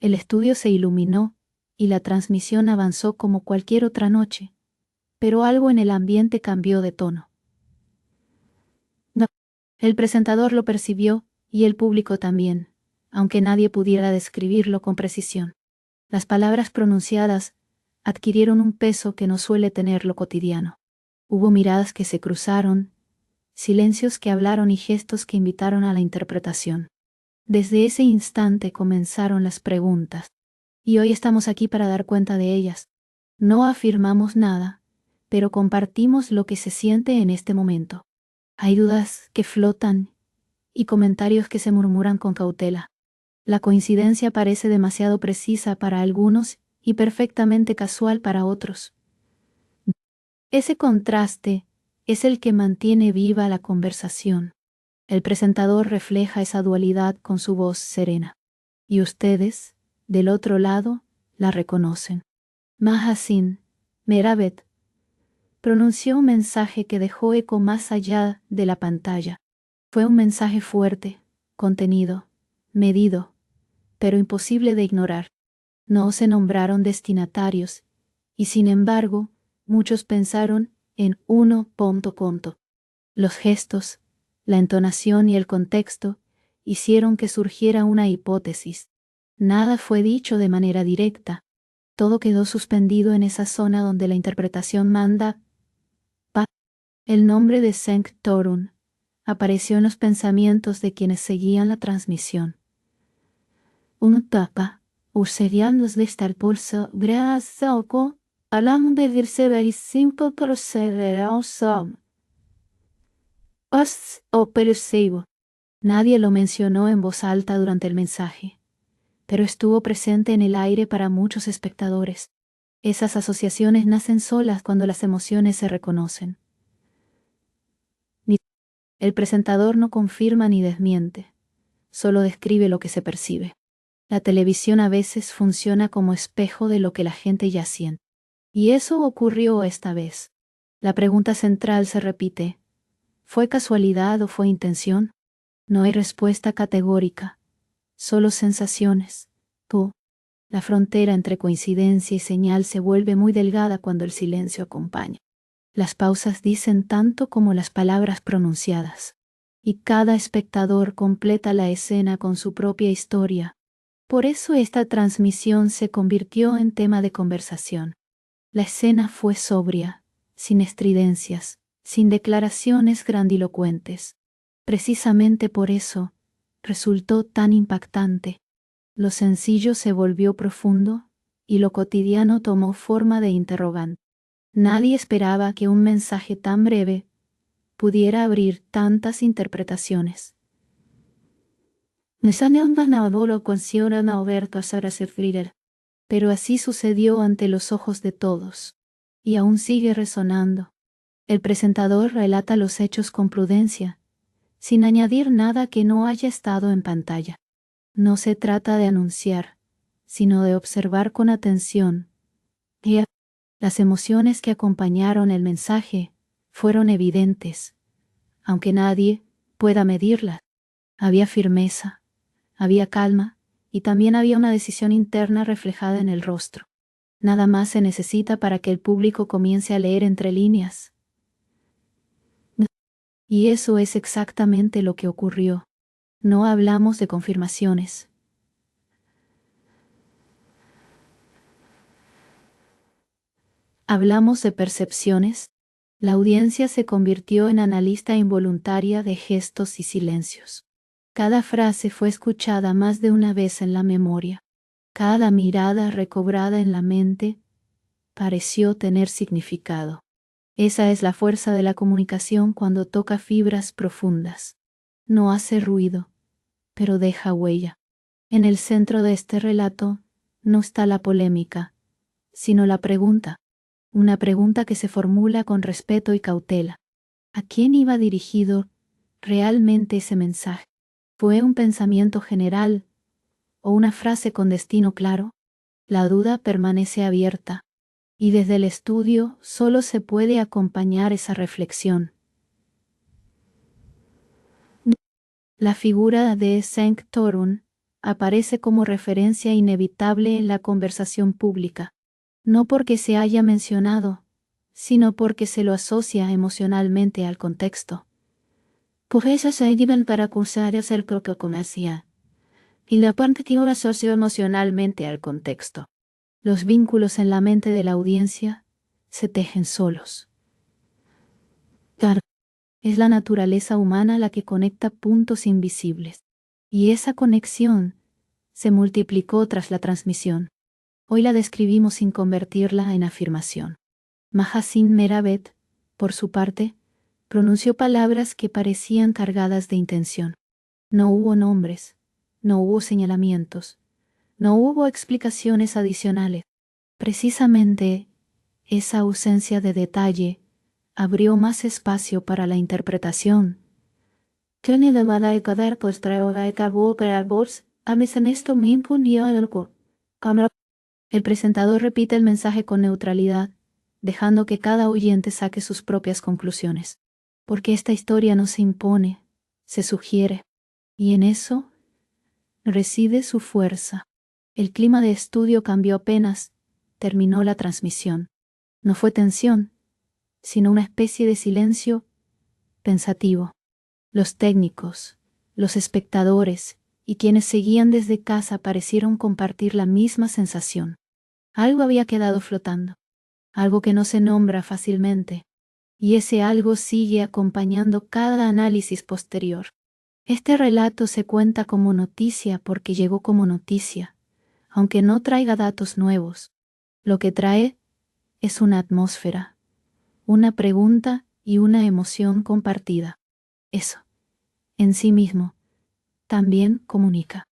El estudio se iluminó y la transmisión avanzó como cualquier otra noche, pero algo en el ambiente cambió de tono. No. El presentador lo percibió y el público también, aunque nadie pudiera describirlo con precisión. Las palabras pronunciadas adquirieron un peso que no suele tener lo cotidiano. Hubo miradas que se cruzaron, silencios que hablaron y gestos que invitaron a la interpretación. Desde ese instante comenzaron las preguntas, y hoy estamos aquí para dar cuenta de ellas. No afirmamos nada, pero compartimos lo que se siente en este momento. Hay dudas que flotan y comentarios que se murmuran con cautela. La coincidencia parece demasiado precisa para algunos y perfectamente casual para otros. Ese contraste es el que mantiene viva la conversación. El presentador refleja esa dualidad con su voz serena. Y ustedes, del otro lado, la reconocen. Mahasin Meravet pronunció un mensaje que dejó eco más allá de la pantalla. Fue un mensaje fuerte, contenido, medido, pero imposible de ignorar. No se nombraron destinatarios, y sin embargo, muchos pensaron en uno. Los gestos, la entonación y el contexto hicieron que surgiera una hipótesis. Nada fue dicho de manera directa. Todo quedó suspendido en esa zona donde la interpretación manda. El nombre de Senk Torun apareció en los pensamientos de quienes seguían la transmisión. Un tapa, userianos de estar pulso, brazoco, alam de dirse very simple proceder awesome. Os o perceivo. Nadie lo mencionó en voz alta durante el mensaje, pero estuvo presente en el aire para muchos espectadores. Esas asociaciones nacen solas cuando las emociones se reconocen. El presentador no confirma ni desmiente, solo describe lo que se percibe. La televisión a veces funciona como espejo de lo que la gente ya siente. Y eso ocurrió esta vez. La pregunta central se repite: ¿fue casualidad o fue intención? No hay respuesta categórica, solo sensaciones. La frontera entre coincidencia y señal se vuelve muy delgada cuando el silencio acompaña. Las pausas dicen tanto como las palabras pronunciadas, y cada espectador completa la escena con su propia historia. Por eso esta transmisión se convirtió en tema de conversación. La escena fue sobria, sin estridencias, sin declaraciones grandilocuentes. Precisamente por eso, resultó tan impactante. Lo sencillo se volvió profundo, y lo cotidiano tomó forma de interrogante. Nadie esperaba que un mensaje tan breve pudiera abrir tantas interpretaciones. Pero así sucedió ante los ojos de todos, y aún sigue resonando. El presentador relata los hechos con prudencia, sin añadir nada que no haya estado en pantalla. No se trata de anunciar, sino de observar con atención. Las emociones que acompañaron el mensaje fueron evidentes, aunque nadie pueda medirlas. Había firmeza, había calma, y también había una decisión interna reflejada en el rostro. Nada más se necesita para que el público comience a leer entre líneas. Y eso es exactamente lo que ocurrió. No hablamos de confirmaciones. Hablamos de percepciones. La audiencia se convirtió en analista involuntaria de gestos y silencios. Cada frase fue escuchada más de una vez en la memoria. Cada mirada recobrada en la mente pareció tener significado. Esa es la fuerza de la comunicación cuando toca fibras profundas. No hace ruido, pero deja huella. En el centro de este relato no está la polémica, sino la pregunta. Una pregunta que se formula con respeto y cautela. ¿A quién iba dirigido realmente ese mensaje? ¿Fue un pensamiento general o una frase con destino claro? La duda permanece abierta, y desde el estudio solo se puede acompañar esa reflexión. La figura de Senk Torun aparece como referencia inevitable en la conversación pública. No porque se haya mencionado, sino porque se lo asocia emocionalmente al contexto. Por eso se llevan para acusar de ser lo que conocía. Y la parte que ahora asoció emocionalmente al contexto. Los vínculos en la mente de la audiencia se tejen solos. Claro, es la naturaleza humana la que conecta puntos invisibles. Y esa conexión se multiplicó tras la transmisión. Hoy la describimos sin convertirla en afirmación. Mahasin Meravet, por su parte, pronunció palabras que parecían cargadas de intención. No hubo nombres, no hubo señalamientos, no hubo explicaciones adicionales. Precisamente, esa ausencia de detalle abrió más espacio para la interpretación. El presentador repite el mensaje con neutralidad, dejando que cada oyente saque sus propias conclusiones. Porque esta historia no se impone, se sugiere. Y en eso reside su fuerza. El clima de estudio cambió apenas terminó la transmisión. No fue tensión, sino una especie de silencio pensativo. Los técnicos, los espectadores y quienes seguían desde casa parecieron compartir la misma sensación. Algo había quedado flotando, algo que no se nombra fácilmente, y ese algo sigue acompañando cada análisis posterior. Este relato se cuenta como noticia porque llegó como noticia, aunque no traiga datos nuevos. Lo que trae es una atmósfera, una pregunta y una emoción compartida. Eso, en sí mismo, también comunica.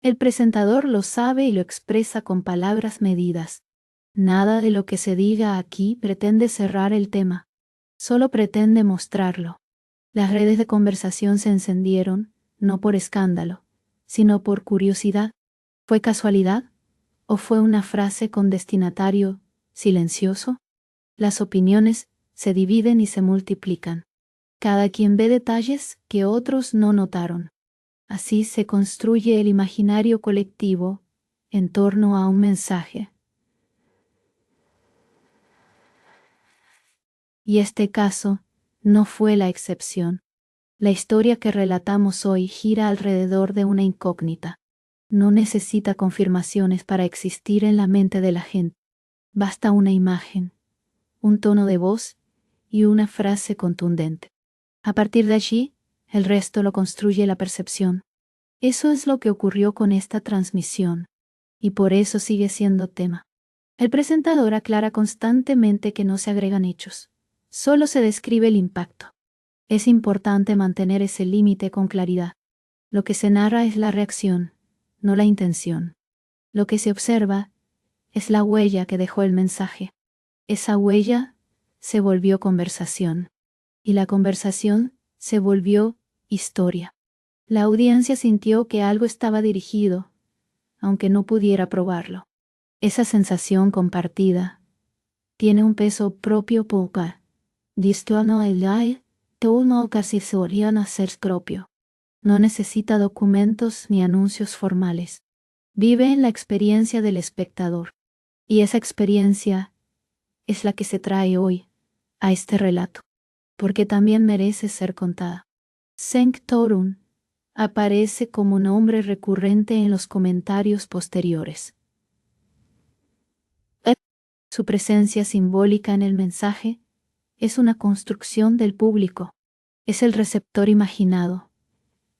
El presentador lo sabe y lo expresa con palabras medidas. Nada de lo que se diga aquí pretende cerrar el tema, solo pretende mostrarlo. Las redes de conversación se encendieron, no por escándalo, sino por curiosidad. ¿Fue casualidad? ¿O fue una frase con destinatario silencioso? Las opiniones se dividen y se multiplican. Cada quien ve detalles que otros no notaron. Así se construye el imaginario colectivo en torno a un mensaje. Y este caso no fue la excepción. La historia que relatamos hoy gira alrededor de una incógnita. No necesita confirmaciones para existir en la mente de la gente. Basta una imagen, un tono de voz y una frase contundente. A partir de allí, el resto lo construye la percepción. Eso es lo que ocurrió con esta transmisión, y por eso sigue siendo tema. El presentador aclara constantemente que no se agregan hechos, solo se describe el impacto. Es importante mantener ese límite con claridad. Lo que se narra es la reacción, no la intención. Lo que se observa es la huella que dejó el mensaje. Esa huella se volvió conversación, y la conversación se volvió historia. La audiencia sintió que algo estaba dirigido, aunque no pudiera probarlo. Esa sensación compartida tiene un peso propio poca. Propio. No necesita documentos ni anuncios formales. Vive en la experiencia del espectador. Y esa experiencia es la que se trae hoy a este relato, porque también merece ser contada. Senk Torun aparece como nombre recurrente en los comentarios posteriores. Su presencia simbólica en el mensaje es una construcción del público. Es el receptor imaginado,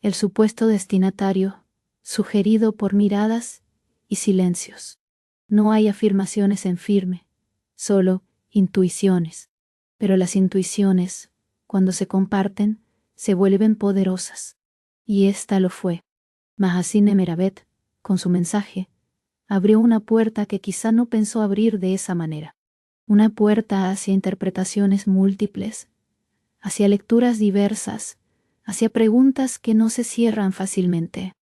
el supuesto destinatario, sugerido por miradas y silencios. No hay afirmaciones en firme, solo intuiciones. Pero las intuiciones, cuando se comparten, se vuelven poderosas. Y esta lo fue. Mahasin Meravet, con su mensaje, abrió una puerta que quizá no pensó abrir de esa manera. Una puerta hacia interpretaciones múltiples, hacia lecturas diversas, hacia preguntas que no se cierran fácilmente.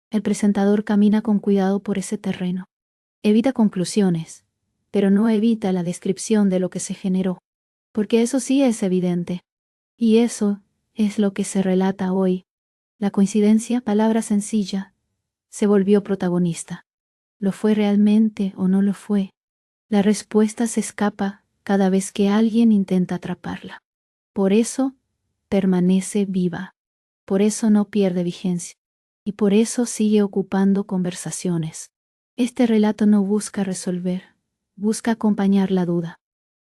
El presentador camina con cuidado por ese terreno. Evita conclusiones, pero no evita la descripción de lo que se generó, porque eso sí es evidente. Y eso es lo que se relata hoy. La coincidencia, palabra sencilla, se volvió protagonista. ¿Lo fue realmente o no lo fue? La respuesta se escapa cada vez que alguien intenta atraparla. Por eso permanece viva. Por eso no pierde vigencia. Y por eso sigue ocupando conversaciones. Este relato no busca resolver, busca acompañar la duda.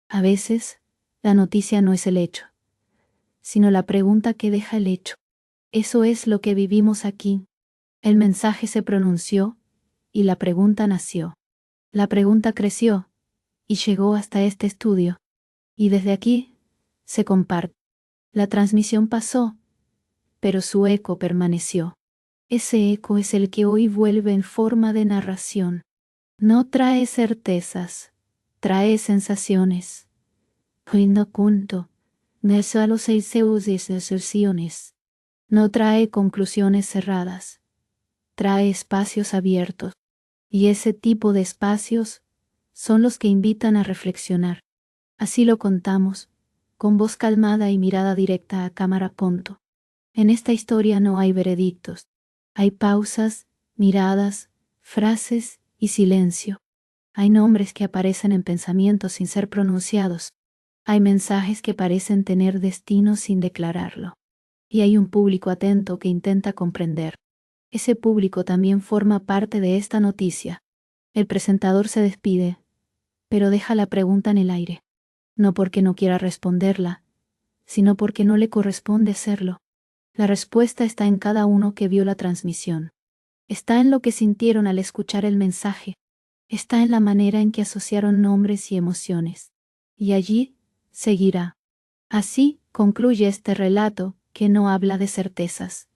A veces, la noticia no es el hecho, sino la pregunta que deja el hecho. Eso es lo que vivimos aquí. El mensaje se pronunció y la pregunta nació. La pregunta creció y llegó hasta este estudio. Y desde aquí se comparte. La transmisión pasó, pero su eco permaneció. Ese eco es el que hoy vuelve en forma de narración. No trae certezas, trae sensaciones. Hoy no cuento, no solo seis asserciones. No trae conclusiones cerradas, trae espacios abiertos. Y ese tipo de espacios son los que invitan a reflexionar. Así lo contamos, con voz calmada y mirada directa a cámara punto. En esta historia no hay veredictos. Hay pausas, miradas, frases y silencio. Hay nombres que aparecen en pensamientos sin ser pronunciados. Hay mensajes que parecen tener destino sin declararlo. Y hay un público atento que intenta comprender. Ese público también forma parte de esta noticia. El presentador se despide, pero deja la pregunta en el aire. No porque no quiera responderla, sino porque no le corresponde hacerlo. La respuesta está en cada uno que vio la transmisión. Está en lo que sintieron al escuchar el mensaje. Está en la manera en que asociaron nombres y emociones. Y allí seguirá. Así concluye este relato que no habla de certezas,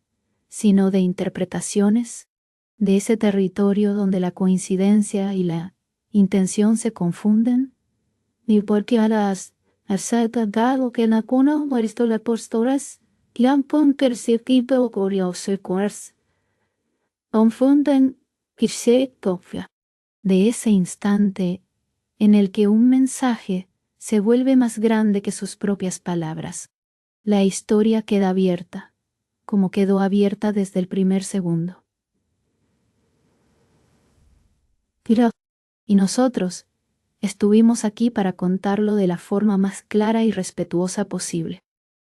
sino de interpretaciones, de ese territorio donde la coincidencia y la intención se confunden. Ni porque a las acertado que la cuna muerto las posturas, lampon percipido curioso cuars, confunden que se copia. De ese instante en el que un mensaje se vuelve más grande que sus propias palabras. La historia queda abierta, como quedó abierta desde el primer segundo. Y nosotros estuvimos aquí para contarlo de la forma más clara y respetuosa posible.